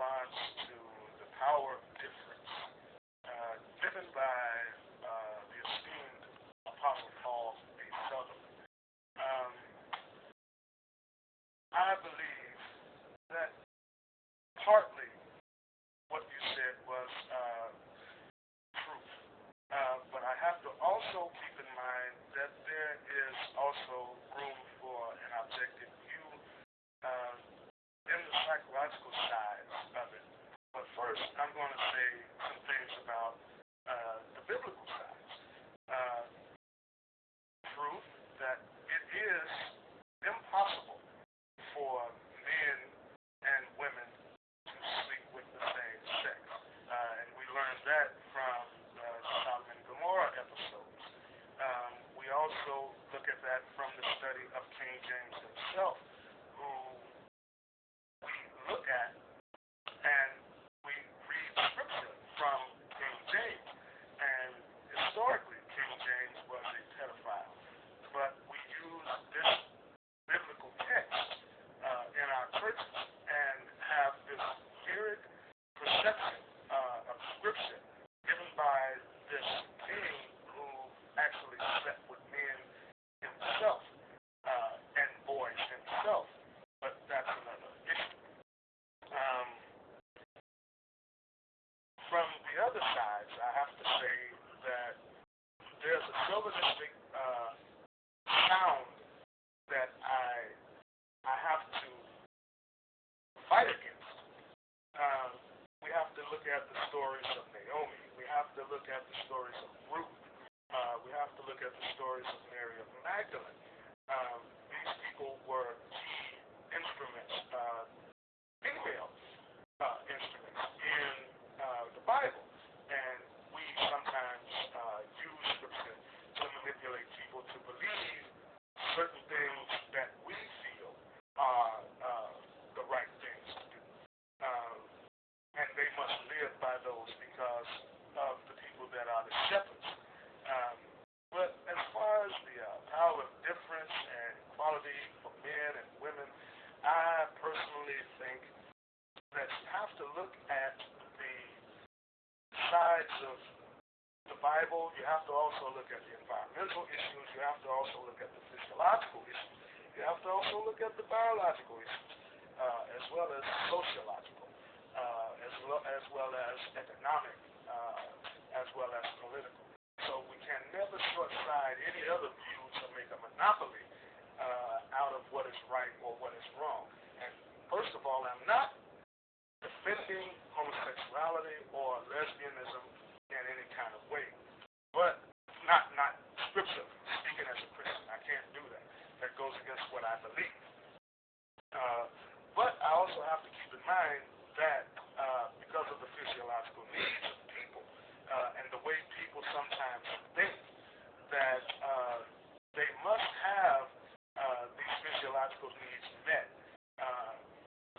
response to the power of difference, given by the esteemed Apostle Paul B. Sutherland. Um, I believe that partly what you said was truth. But I have to also keep in mind that there is also room for an objective view uh, in the psychological side of it. But first, I'm going to say some things about the biblical side. Uh, Truth that it is impossible for men and women to sleep with the same sex. And we learned that from the Sodom and Gomorrah episodes. We also look at that from the study of King James himself, who we look at and we read scripture from King James. And historically, King James was a pedophile. But we use this biblical text in our churches and have this mirrored perception of scripture given by this king who actually slept with men himself and boys himself. But that's another issue. From the other sides, I have to say that there's a chauvinistic sound that I have to fight against. We have to look at the stories of Naomi. We have to look at the stories of Ruth. We have to look at the stories of Mary of Magdalene. These people were key instruments, female instruments in the Bible. And we sometimes use scripture to manipulate people to believe certain things that we feel are the right things to do. And they must live by those because of the people that are the shepherds. But as far as the power of difference and equality for men and women, I personally think that you have to look at the sides of the Bible. You have to also look at the environmental issues. You have to also look at the physiological issues. You have to also look at the biological issues, as well as sociological, as well as economic, as well as political. So we can never short-side any other view to make a monopoly out of what is right or what is wrong. And first of all, I'm not defending homosexuality or lesbianism in any kind of way, but not scripture, speaking as a Christian. I can't do that. That goes against what I believe. But I also have to keep in mind that because of the physiological needs of people and the way people sometimes think that they must have these physiological needs met.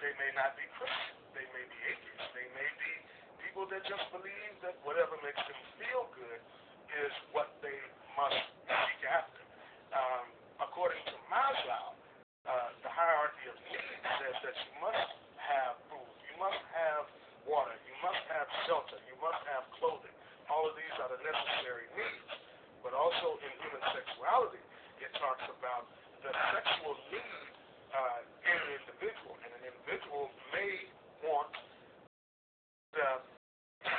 They may not be Christian. They may be atheists. They may be people that just believe that whatever makes them feel good is what they must seek after. According to Maslow, the hierarchy of needs says that you must have food, you must have water, you must have shelter, you must have clothing. All of these are the necessary needs. But also in human sexuality, it talks about the sexual need in an individual. And an individual may want the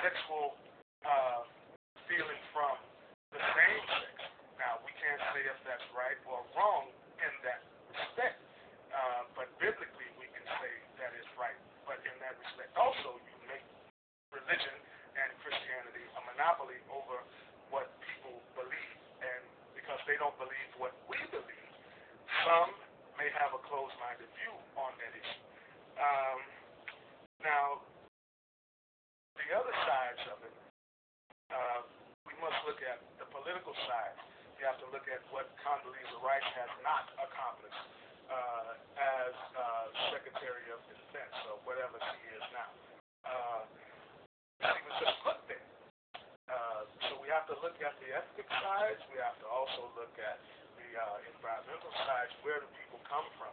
sexual feeling from the same sex. Now, we can't say if that's right or wrong in that respect, but biblically we can say that is right. But in that respect also, you make religion and Christianity a monopoly over what people believe. And because they don't believe what we believe, some may have a closed-minded view on that issue. Now, the other sides of it, we must look at the political side. You have to look at what Condoleezza Rice has not accomplished as Secretary of Defense, or whatever she is now. She was just put there. So we have to look at the ethnic sides. We have to also look at the environmental sides. Where do people come from?